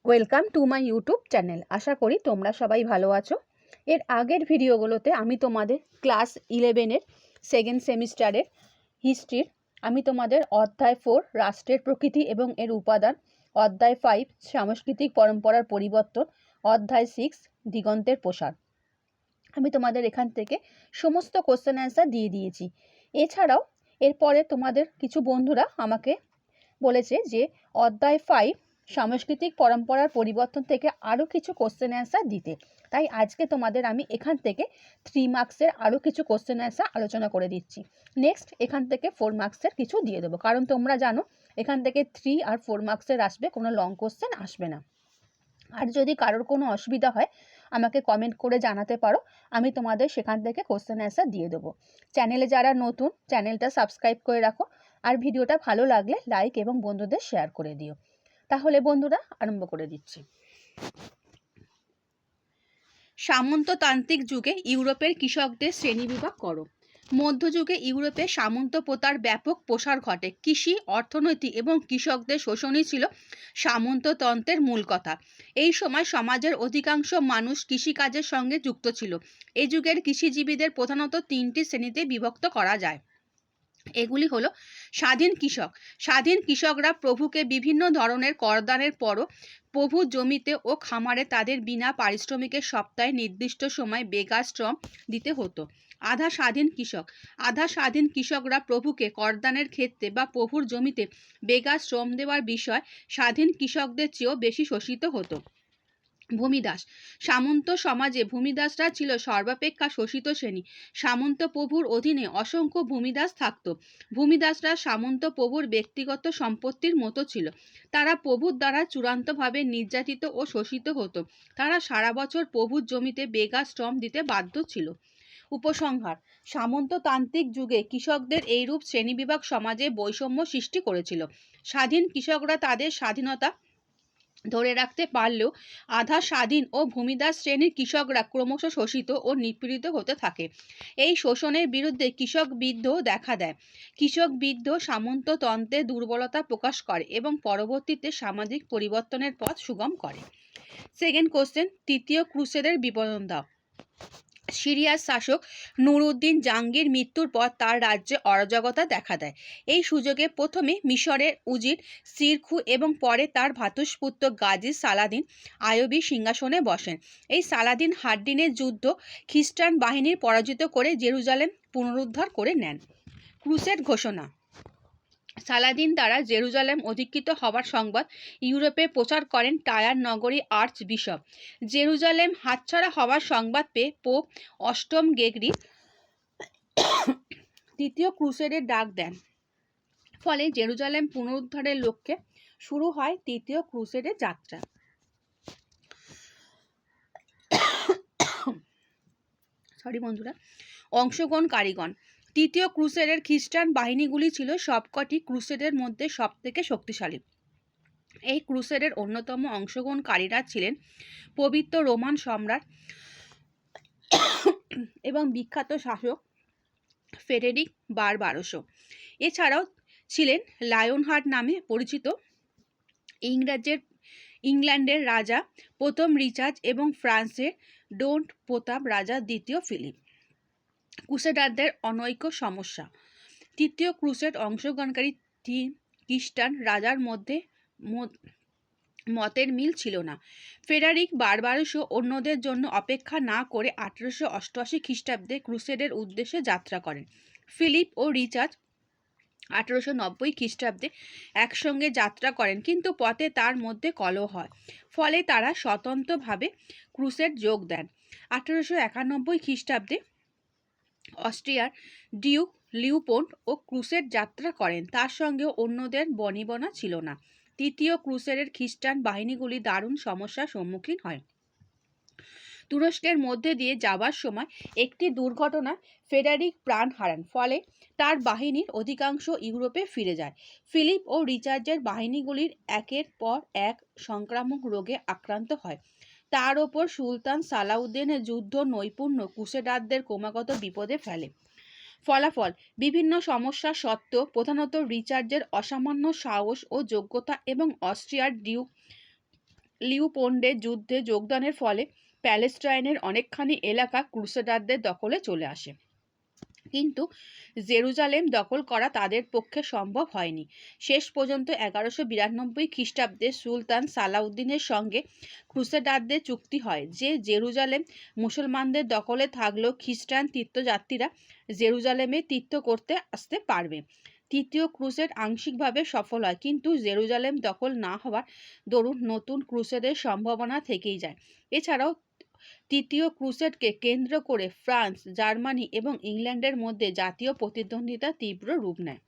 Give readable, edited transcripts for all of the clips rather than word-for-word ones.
Welcome to my YouTube channel. আশা করি তোমরা সবাই ভালো আছো। এর আগের ভিডিওগুলোতে আমি তোমাদের ক্লাস 11-এর সেকেন্ড সেমিস্টারের হিস্ট্রির আমি তোমাদের অধ্যায় 4 রাষ্ট্রের প্রকৃতি এবং এর উপাদান, অধ্যায় 5 সাংস্কৃতিক পরম্পরার পরিবর্তন, অধ্যায় 6 দিগন্তের প্রসার, আমি তোমাদের এখান থেকে সমস্ত কোশ্চেন অ্যান্সার দিয়ে দিয়েছি। এছাড়াও এরপরে তোমাদের কিছু বন্ধুরা আমাকে বলেছে যে অধ্যায় 5 সাংস্কৃতিক পরম্পরার পরিবর্তন থেকে আরও কিছু কোশ্চেন অ্যান্সার দিতে। তাই আজকে তোমাদের আমি এখান থেকে 3 মার্কসের আরও কিছু কোশ্চেন অ্যান্সার আলোচনা করে দিচ্ছি। নেক্সট এখান থেকে 4 মার্কসের কিছু দিয়ে দেবো, কারণ তোমরা জানো এখান থেকে 3 আর 4 মার্কসের আসবে, কোনো লং কোশ্চেন আসবে না। আর যদি কারোর কোনো অসুবিধা হয় আমাকে কমেন্ট করে জানাতে পারো, আমি তোমাদের সেখান থেকে কোশ্চেন অ্যান্সার দিয়ে দেবো। চ্যানেলে যারা নতুন, চ্যানেলটা সাবস্ক্রাইব করে রাখো, আর ভিডিওটা ভালো লাগলে লাইক এবং বন্ধুদের শেয়ার করে দিও। তাহলে বন্ধুরা আরম্ভ করে দিচ্ছি। সামন্ততান্ত্রিক যুগে ইউরোপের কৃষকদের শ্রেণীবিভাগ করো। মধ্যযুগে ইউরোপে সামন্ত প্রথার ব্যাপক প্রসার ঘটে। কৃষি, অর্থনীতি এবং কৃষকদের শোষণই ছিল সামন্ততন্ত্রের মূল কথা। এই সময় সমাজের অধিকাংশ মানুষ কৃষিকাজের সঙ্গে যুক্ত ছিল। এই যুগের কৃষিজীবীদের প্রধানত 3টি শ্রেণীতে বিভক্ত করা যায়। এগুলি হলো স্বাধীন কৃষক। স্বাধীন কৃষকরা প্রভুকে বিভিন্ন ধরনের করদানের পরও প্রভুর জমিতে ও খামারে তাদের বিনা পারিশ্রমিকে সপ্তাহে নির্দিষ্ট সময় বেগার শ্রম দিতে হতো। আধা স্বাধীন কৃষক। আধা স্বাধীন কৃষকরা প্রভুকে করদানের ক্ষেত্রে বা প্রভুর জমিতে বেগার শ্রম দেওয়ার বিষয় স্বাধীন কৃষকদের চেয়েও বেশি শোষিত হতো। ভূমিদাস। সামন্ত সমাজে ভূমিদাসরা ছিল সর্বাপেক্ষা শোষিত শ্রেণী। সামন্ত প্রভুর অধীনে অসংখ্য ভূমিদাস থাকত। ভূমিদাসরা সামন্ত প্রভুর ব্যক্তিগত সম্পত্তির মতো ছিল। তারা প্রভুর দ্বারা চূড়ান্তভাবে নির্যাতিত ও শোষিত হতো। তারা সারা বছর প্রভুর জমিতে বেগার শ্রম দিতে বাধ্য ছিল। উপসংহার: সামন্ততান্ত্রিক যুগে কৃষকদের এইরূপ শ্রেণীবিভাগ সমাজে বৈষম্য সৃষ্টি করেছিল। স্বাধীন কৃষকরা তাদের স্বাধীনতা ধরে রাখতে পারলেও আধা স্বাধীন ও ভূমিদাস শ্রেণীর কৃষকরা ক্রমশ শোষিত ও নিপীড়িত হতে থাকে। এই শোষণের বিরুদ্ধে কৃষক বিদ্রোহ দেখা দেয়। কৃষক বিদ্রোহ সামন্ততন্ত্রের দুর্বলতা প্রকাশ করে এবং পরবর্তীতে সামাজিক পরিবর্তনের পথ সুগম করে। সেকেন্ড কোশ্চেন, তৃতীয় ক্রুসেডের বিবরণ দাও। সিরিয়ার শাসক নুরউদ্দিন জাহাঙ্গীর মৃত্যুর পর তার রাজ্যে অরাজকতা দেখা দেয়। এই সুযোগে প্রথমে মিশরের উজির সিরখু এবং পরে তার ভ্রাতুষ্পুত্র গাজী সালাদিন আইয়ুবী সিংহাসনে বসেন। এই সালাদিন হাড্ডিনের যুদ্ধ খ্রিস্টান বাহিনীর পরাজিত করে জেরুজালেম পুনরুদ্ধার করে নেন। ক্রুসেড ঘোষণা: সালাদিন দ্বারা জেরুজালেম অধিকৃত হওয়ার সংবাদ ইউরোপে প্রচার করেন টায়ার নগরী আর্চ বিশপ। জেরুজালেম হাতছাড়া হওয়ার সংবাদ পেয়ে পোপ অষ্টম গ্রেগরি তৃতীয় ক্রুসেডের ডাক দেন। ফলে জেরুজালেম পুনরুদ্ধারের লক্ষ্যে শুরু হয় তৃতীয় ক্রুসেডের যাত্রা। বন্ধুরা, অংশগ্রহণকারীগণ। তৃতীয় ক্রুসেডের খ্রিস্টান বাহিনীগুলি ছিল সবকটি ক্রুসেডের মধ্যে সবথেকে শক্তিশালী। এই ক্রুসেডের অন্যতম অংশগ্রহণকারীরা ছিলেন পবিত্র রোমান সম্রাট এবং বিখ্যাত শাসক ফ্রেডেরিক বারবারোসো। এছাড়াও ছিলেন লায়নহার্ট নামে পরিচিত ইংল্যান্ডের রাজা প্রথম রিচার্ড এবং ফ্রান্সের ডোন্ট প্রতাপ রাজা দ্বিতীয় ফিলিপ। ক্রুসেডারদের অনৈক্য সমস্যা। তৃতীয় ক্রুসেড অংশগ্রহণকারী খ্রিস্টান রাজার মধ্যে মতের মিল ছিল না। ফ্রেডেরিক বারবারোসো অন্যদের জন্য অপেক্ষা না করে 1888 খ্রিস্টাব্দে ক্রুসেডের উদ্দেশ্যে যাত্রা করেন। ফিলিপ ও রিচার্ড 1890 খ্রিস্টাব্দে একসঙ্গে যাত্রা করেন, কিন্তু পথে তার মধ্যে কলহ হয়। ফলে তারা স্বতন্ত্রভাবে ক্রুসেড যোগ দেন। 1891 খ্রিস্টাব্দে অস্ট্রিয়ার ডিউক লিওপোল্ড ও ক্রুসেড যাত্রা করেন। তার সঙ্গে অন্যদের বনিবনা ছিল না। তৃতীয় ক্রুসেডের খ্রিস্টান বাহিনীগুলি দারুণ সমস্যার সম্মুখীন হয়। তুরস্কের মধ্যে দিয়ে যাবার সময় একটি দুর্ঘটনায় ফ্রেডেরিক প্রাণ হারান। ফলে তার বাহিনীর অধিকাংশ ইউরোপে ফিরে যায়। ফিলিপ ও রিচার্ডের বাহিনীগুলির একের পর এক সংক্রামক রোগে আক্রান্ত হয়। তার ওপর সুলতান সালাউদ্দিনের যুদ্ধ নৈপুণ্য ক্রুসেডারদের ক্রমাগত বিপদে ফেলে। ফলাফল: বিভিন্ন সমস্যা সত্ত্বেও প্রধানত রিচার্ডের অসামান্য সাহস ও যোগ্যতা এবং অস্ট্রিয়ার ডিউক লিউপোন্ডের যুদ্ধে যোগদানের ফলে প্যালেস্টাইনের অনেকখানি এলাকা ক্রুসেডারদের দখলে চলে আসে, কিন্তু জেরুজালেম দখল করা তাদের পক্ষে সম্ভব হয়নি। শেষ পর্যন্ত 1192 খ্রিস্টাব্দে সুলতান সালাউদ্দিনের সঙ্গে ক্রুসেডারদের চুক্তি হয় যে জেরুজালেম মুসলমানদের দখলে থাকলেও খ্রিস্টান তীর্থযাত্রীরা জেরুজালেমে তীর্থ করতে আসতে পারবে। তৃতীয় ক্রুসেড আংশিকভাবে সফল হয়, কিন্তু জেরুজালেম দখল না হওয়ার দরুন নতুন ক্রুসেডের সম্ভাবনা থেকেই যায়। এছাড়াও তৃতীয় ক্রুসেডকে কেন্দ্র করে ফ্রান্স, জার্মানি এবং ইংল্যান্ডের মধ্যে জাতীয় প্রতিদ্বন্দ্বিতা তীব্র রূপ নেয়।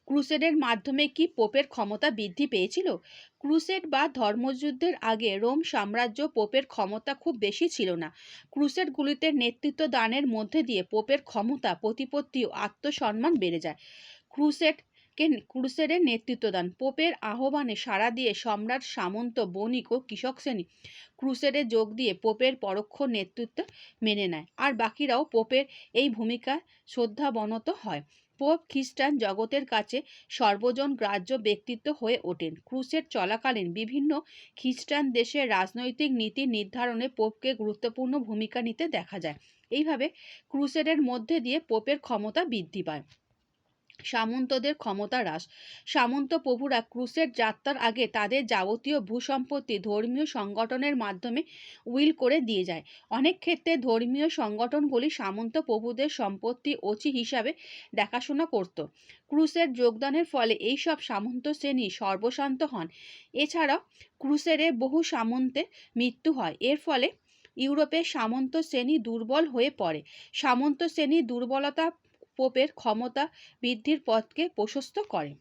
ক্রুসেডের মাধ্যমে কি পোপের ক্ষমতা বৃদ্ধি পেয়েছিল? ক্রুসেড বা ধর্মযুদ্ধের আগে রোম সাম্রাজ্য পোপের ক্ষমতা খুব বেশি ছিল না। ক্রুসেডগুলিতে নেতৃত্ব দানের মধ্যে দিয়ে পোপের ক্ষমতা, প্রতিপত্তি ও আত্মসম্মান বেড়ে যায়। ক্রুসেডের নেতৃত্বদান। পোপের আহ্বানে সাড়া দিয়ে সম্রাট, সামন্ত, বণিক ও কৃষক শ্রেণী ক্রুসেডে যোগ দিয়ে পোপের পরোক্ষ নেতৃত্ব মেনে নেয়, আর বাকিরাও পোপের এই ভূমিকা শ্রদ্ধাবনত হয়। পোপ খ্রিস্টান জগতের কাছে সর্বজন গ্রাহ্য ব্যক্তিত্ব হয়ে ওঠেন। ক্রুসেড চলাকালীন বিভিন্ন খ্রিস্টান দেশের রাজনৈতিক নীতি নির্ধারণে পোপকে গুরুত্বপূর্ণ ভূমিকা নিতে দেখা যায়। এইভাবে ক্রুসেডের মধ্যে দিয়ে পোপের ক্ষমতা বৃদ্ধি পায়। সামন্তদের ক্ষমতা হ্রাস। সামন্ত প্রভুরা ক্রুসেড যাত্রার আগে তাদের যাবতীয় ভূসম্পত্তি ধর্মীয় সংগঠনের মাধ্যমে উইল করে দিয়ে যায়। অনেক ক্ষেত্রে ধর্মীয় সংগঠনগুলি সামন্ত প্রভুদের সম্পত্তি ওচি হিসাবে দেখাশোনা করত। ক্রুসেড যোগদানের ফলে এইসব সামন্ত শ্রেণী সর্বশান্ত হন। এছাড়াও ক্রুসেডে বহু সামন্তের মৃত্যু হয়। এর ফলে ইউরোপের সামন্ত শ্রেণী দুর্বল হয়ে পড়ে। সামন্ত শ্রেণীর দুর্বলতা পোপের ক্ষমতা বৃদ্ধির পথকে প্রশস্ত করে।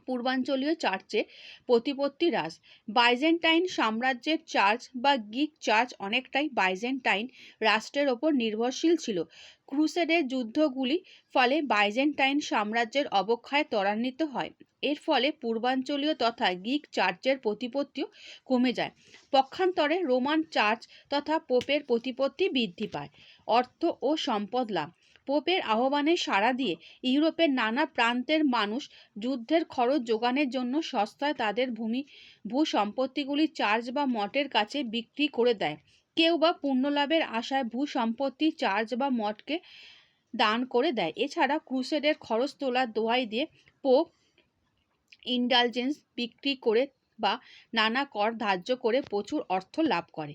পূর্বাঞ্চলীয় চার্চে প্রতিপত্তি হ্রাস। বাইজেন্টাইন সাম্রাজ্যের চার্চ বা গ্রিক চার্চ অনেকটাই বাইজেন্টাইন রাষ্ট্রের ওপর নির্ভরশীল ছিল। ক্রুসেডের যুদ্ধগুলি ফলে বাইজেন্টাইন সাম্রাজ্যের অবক্ষয় ত্বরান্বিত হয়। এর ফলে পূর্বাঞ্চলীয় তথা গ্রিক চার্চের প্রতিপত্তিও কমে যায়। পক্ষান্তরে রোমান চার্চ তথা পোপের প্রতিপত্তি বৃদ্ধি পায়। অর্থ ও সম্পদ লাভ। পোপের আহ্বানে সাড়া দিয়ে ইউরোপের নানা প্রান্তের মানুষ যুদ্ধের খরচ যোগানের জন্য সস্তায় তাদের ভূসম্পত্তিগুলি চার্চ বা মঠের কাছে বিক্রি করে দেয়। কেউ বা পুণ্যলাভের আশায় ভূসম্পত্তি চার্চ বা মঠকে দান করে দেয়। এছাড়া ক্রুসেডের খরচ তোলার দোহাই দিয়ে পোপ ইন্ডালজেন্স বিক্রি করে বা নানা কর ধার্য করে প্রচুর অর্থ লাভ করে।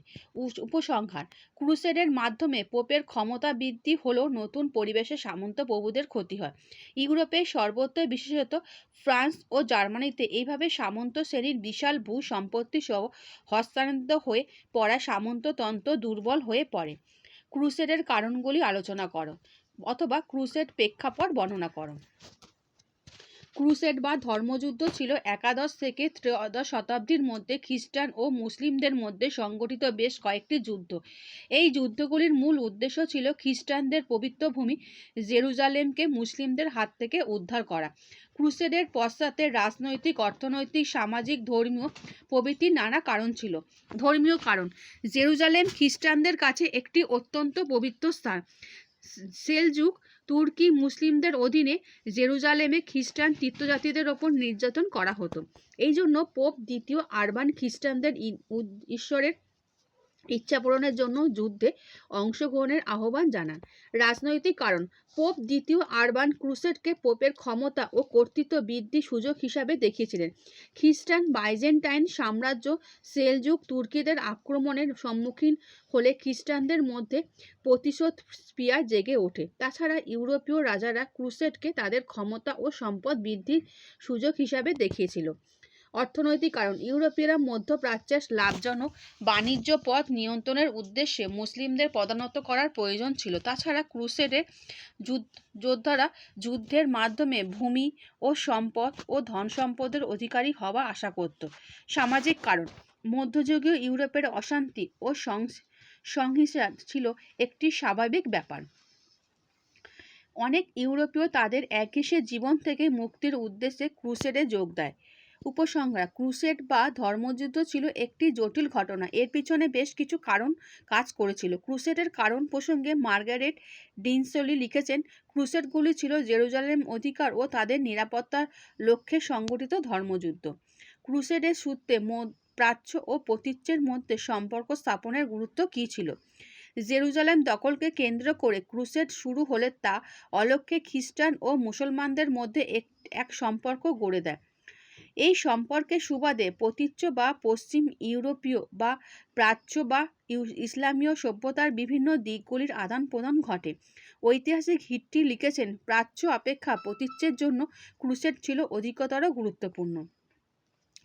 উপসংহার: ক্রুসেডের মাধ্যমে পোপের ক্ষমতা বৃদ্ধি হলেও নতুন পরিবেশে সামন্ত প্রভুদের ক্ষতি হয়। ইউরোপের সর্বত্র, বিশেষত ফ্রান্স ও জার্মানিতে এইভাবে সামন্ত শ্রেণীর বিশাল ভূ সম্পত্তি সহ হস্তান্তরিত হয়ে পড়া সামন্ততন্ত্র দুর্বল হয়ে পড়ে। ক্রুসেডের কারণগুলি আলোচনা করো, অথবা ক্রুসেড প্রেক্ষাপট বর্ণনা করো। ক্রুসেড বা ধর্মযুদ্ধ ছিল একাদশ থেকে ত্রয়োদশ শতাব্দীর মধ্যে খ্রিস্টান ও মুসলিমদের মধ্যে সংগঠিত বেশ কয়েকটি যুদ্ধ। এই যুদ্ধগুলির মূল উদ্দেশ্য ছিল খ্রিস্টানদের পবিত্র ভূমি জেরুজালেমকে মুসলিমদের হাত থেকে উদ্ধার করা। ক্রুসেডের পশ্চাতে রাজনৈতিক, অর্থনৈতিক, সামাজিক, ধর্মীয় প্রভৃতি নানা কারণ ছিল। ধর্মীয় কারণ: জেরুজালেম খ্রিস্টানদের কাছে একটি অত্যন্ত পবিত্র স্থান। সেলজুক তুর্কি মুসলিমদের অধীনে জেরুজালেমে খ্রিস্টান তীর্থযাত্রীদের ওপর নির্যাতন করা হতো। এই জন্য পোপ দ্বিতীয় আরবান খ্রিস্টানদের ঈশ্বরের ইচ্ছা পূরণের জন্য যুদ্ধে অংশগ্রহণের আহ্বান জানান। রাজনৈতিক কারণ: পোপ দ্বিতীয় আরবান ক্রুসেডকে পোপের ক্ষমতা ও কর্তৃত্ব বৃদ্ধির সুযোগ হিসাবে দেখিয়েছিলেন। খ্রিস্টান বাইজেন্টাইন সাম্রাজ্য সেলজুক তুর্কিদের আক্রমণের সম্মুখীন হলে খ্রিস্টানদের মধ্যে প্রতিশোধ স্পৃহা জেগে ওঠে। তাছাড়া ইউরোপীয় রাজারা ক্রুসেডকে তাদের ক্ষমতা ও সম্পদ বৃদ্ধির সুযোগ হিসাবে দেখিয়েছিল। অর্থনৈতিক কারণ: ইউরোপীয়রা মধ্যপ্রাচ্যের লাভজনক বাণিজ্য পথ নিয়ন্ত্রণের উদ্দেশ্যে মুসলিমদের পদানত করার প্রয়োজন ছিল। তাছাড়া ক্রুসেডের যোদ্ধারা যুদ্ধের মাধ্যমে ভূমি ও সম্পদ ও ধন সম্পদের অধিকারী হওয়া আশা করত। সামাজিক কারণ: মধ্যযুগীয় ইউরোপের অশান্তি ও সংহিংসা ছিল একটি স্বাভাবিক ব্যাপার। অনেক ইউরোপীয় তাদের একঘেঁষে জীবন থেকে মুক্তির উদ্দেশ্যে ক্রুসেডে যোগ দেয়। উপসংহার: ক্রুসেড বা ধর্মযুদ্ধ ছিল একটি জটিল ঘটনা। এর পিছনে বেশ কিছু কারণ কাজ করেছিল। ক্রুসেডের কারণ প্রসঙ্গে মার্গারেট ডিনসলি লিখেছেন, ক্রুসেডগুলি ছিল জেরুজালেম অধিকার ও তাদের নিরাপত্তার লক্ষ্যে সংগঠিত ধর্মযুদ্ধ। ক্রুসেডের সূত্রে প্রাচ্য ও প্রতীচ্যের মধ্যে সম্পর্ক স্থাপনের গুরুত্ব কী ছিল? জেরুজালেম দখলকে কেন্দ্র করে ক্রুসেড শুরু হলে তা অলক্ষ্যে খ্রিস্টান ও মুসলমানদের মধ্যে এক সম্পর্ক গড়ে দেয়। এই সম্পর্কের সুবাদে প্রতীচ্য বা পশ্চিম ইউরোপীয় বা প্রাচ্য বা ইসলামীয় সভ্যতার বিভিন্ন দিকগুলির আদান প্রদান ঘটে। ঐতিহাসিক হিট্টি লিখেছেন, প্রাচ্য অপেক্ষা প্রতীচ্যের জন্য ক্রুসেড ছিল অধিকতর গুরুত্বপূর্ণ।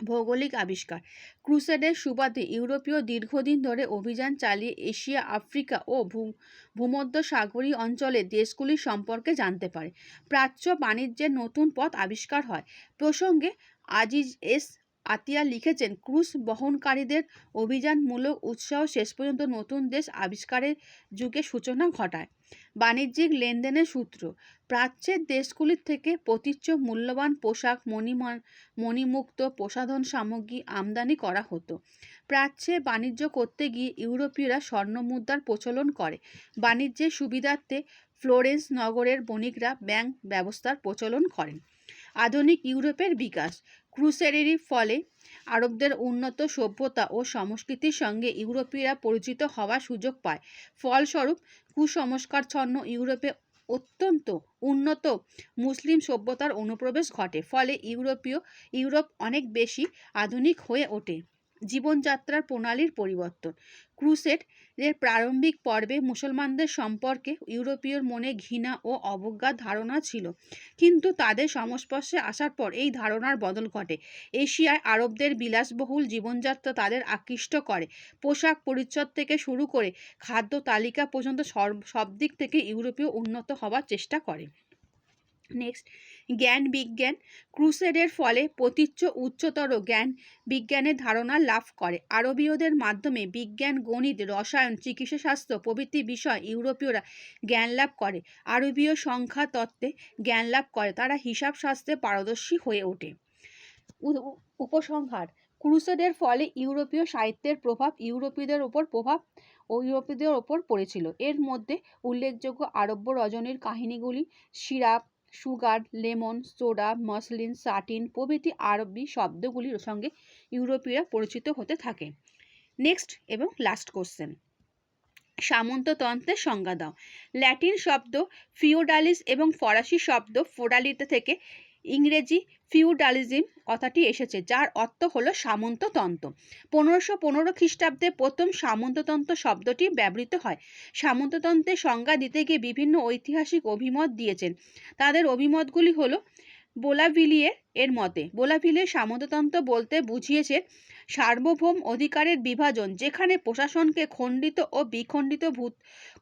ভৌগোলিক আবিষ্কার। ক্রুসেডের সুবাদে ইউরোপীয় দীর্ঘদিন ধরে অভিযান চালিয়ে এশিয়া, আফ্রিকা ও ভূমধ্যসাগরীয় অঞ্চলের দেশগুলির সম্পর্কে জানতে পারে। প্রাচ্য বাণিজ্যের নতুন পথ আবিষ্কার হয়। প্রসঙ্গে আজিজ এস আতিয়া লিখেছেন, ক্রুশ বহনকারীদের অভিযানমূলক উৎসাহ শেষ পর্যন্ত নতুন দেশ আবিষ্কারের যুগের সূচনা ঘটায়। বাণিজ্যিক লেনদেনের সূত্র। প্রাচ্যের দেশগুলির থেকে প্রতীচ্য মূল্যবান পোশাক, মণিমুক্ত প্রসাধন সামগ্রী আমদানি করা হতো। প্রাচ্যে বাণিজ্য করতে গিয়ে ইউরোপীয়রা স্বর্ণমুদ্রার প্রচলন করে। বাণিজ্যের সুবিধার্থে ফ্লোরেন্স নগরের বণিকরা ব্যাংক ব্যবস্থার প্রচলন করেন। আধুনিক ইউরোপের বিকাশ। ক্রুসেডের ফলে আরবদের উন্নত সভ্যতা ও সংস্কৃতির সঙ্গে ইউরোপীয়রা পরিচিত হওয়ার সুযোগ পায়। ফলস্বরূপ কুসংস্কারচ্ছন্ন ইউরোপে অত্যন্ত উন্নত মুসলিম সভ্যতার অনুপ্রবেশ ঘটে। ফলে ইউরোপ অনেক বেশি আধুনিক হয়ে ওঠে। জীবনযাত্রার প্রণালীর পরিবর্তন। ক্রুসেডের প্রারম্ভিক পর্বে মুসলমানদের সম্পর্কে ইউরোপীয়র মনে ঘৃণা ও অবজ্ঞার ধারণা ছিল, কিন্তু তাদের সংস্পর্শে আসার পর এই ধারণার বদল ঘটে। এশিয়ায় আরবদের বিলাসবহুল জীবনযাত্রা তাদের আকৃষ্ট করে। পোশাক পরিচ্ছদ থেকে শুরু করে খাদ্য তালিকা পর্যন্ত সব দিক থেকে ইউরোপীয় উন্নত হওয়ার চেষ্টা করে। নেক্সট, জ্ঞান বিজ্ঞান। ক্রুসেডের ফলে প্রতীচ্য উচ্চতর জ্ঞান বিজ্ঞানের ধারণা লাভ করে। আরবীয়দের মাধ্যমে বিজ্ঞান, গণিত, রসায়ন, চিকিৎসাশাস্ত্র প্রভৃতি বিষয় ইউরোপীয়রা জ্ঞান লাভ করে। আরবীয় সংখ্যা তত্ত্বে জ্ঞান লাভ করে। তারা হিসাব শাস্ত্রে পারদর্শী হয়ে ওঠে। উপসংহার। ক্রুসেডের ফলে ইউরোপীয় সাহিত্যের প্রভাব ইউরোপীয়দের ওপর পড়েছিল। এর মধ্যে উল্লেখযোগ্য আরব্য রজনীর কাহিনীগুলি, syrup, sugar, lemon, soda, muslin, satin প্রভৃতি আরবি শব্দগুলির সঙ্গে ইউরোপীয়রা পরিচিত হতে থাকে। নেক্সট এবং লাস্ট কোশ্চেন, সামন্ততন্ত্রের সংজ্ঞা দাও। ল্যাটিন শব্দ ফিওডালিস এবং ফরাসি শব্দ ফোডালিতে থেকে ইংরেজি ফিউডালিজম কথাটি এসেছে, যার অর্থ হলো সামন্ততন্ত্র। 1515 খ্রিস্টাব্দে প্রথম সামন্ততন্ত্র শব্দটি ব্যবহৃত হয়। সামন্ততন্ত্রের সংজ্ঞা দিতে গিয়ে বিভিন্ন ঐতিহাসিক অভিমত দিয়েছেন। তাদের অভিমতগুলি হলো, বোলাভিলিয়ের এর মতে বোলাভিলিয়ে সামন্ততন্ত্র বলতে বুঝিয়েছে সার্বভৌম অধিকারের বিভাজন, যেখানে প্রশাসনকে খণ্ডিত ও বিখণ্ডিত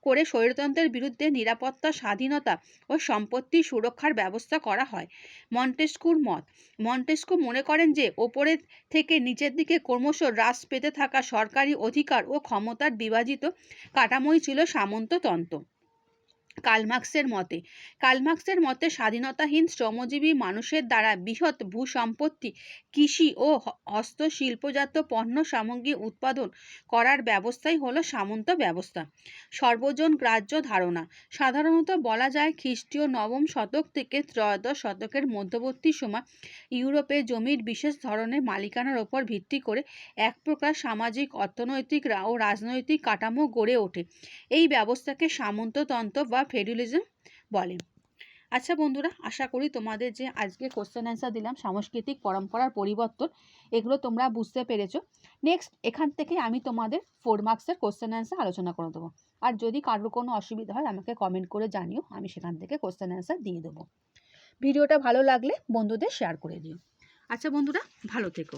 করে স্বৈরতন্ত্রের বিরুদ্ধে নিরাপত্তা, স্বাধীনতা ও সম্পত্তির সুরক্ষার ব্যবস্থা করা হয়। মন্টেস্কুর মত। মন্টেস্কু মনে করেন যে ওপরের থেকে নিচের দিকে ক্রমশ হ্রাস পেতে থাকা সরকারি অধিকার ও ক্ষমতার বিভাজিত কাঠামোই ছিল সামন্ততন্ত্র। কার্ল মতে স্বাধীনতাহীন শ্রমজীবী মানুষের দ্বারা বৃহৎ ভূসম্পত্তি, কৃষি ও হস্তশিল্পজাত পণ্য সামগ্রী উৎপাদন করার ব্যবস্থাই হলো সামন্ত ব্যবস্থা। সর্বজন গ্রাহ্য ধারণা। সাধারণত বলা যায় খ্রিস্টীয় নবম শতক থেকে ত্রয়োদশ শতকের মধ্যবর্তী সময় ইউরোপে জমির বিশেষ ধরনের মালিকানার ওপর ভিত্তি করে এক প্রকার সামাজিক, অর্থনৈতিক ও রাজনৈতিক কাঠামো গড়ে ওঠে। এই ব্যবস্থাকে সামন্ততন্ত্র বা ফেডারেলিজম বলে। আচ্ছা বন্ধুরা, আশা করি তোমাদের যে আজকে কোশ্চেন অ্যান্সার দিলাম সাংস্কৃতিক পরম্পরার পরিবর্তন, এগুলো তোমরা বুঝতে পেরেছো। নেক্সট এখান থেকে আমি তোমাদের 4 মার্কসের কোশ্চেন অ্যান্সার আলোচনা করে দেবো। আর যদি কারোর কোনো অসুবিধা হয় আমাকে কমেন্ট করে জানিও, আমি সেখান থেকে কোশ্চেন অ্যান্সার দিয়ে দেবো। ভিডিওটা ভালো লাগলে বন্ধুদের শেয়ার করে দিও। আচ্ছা বন্ধুরা, ভালো থেকো।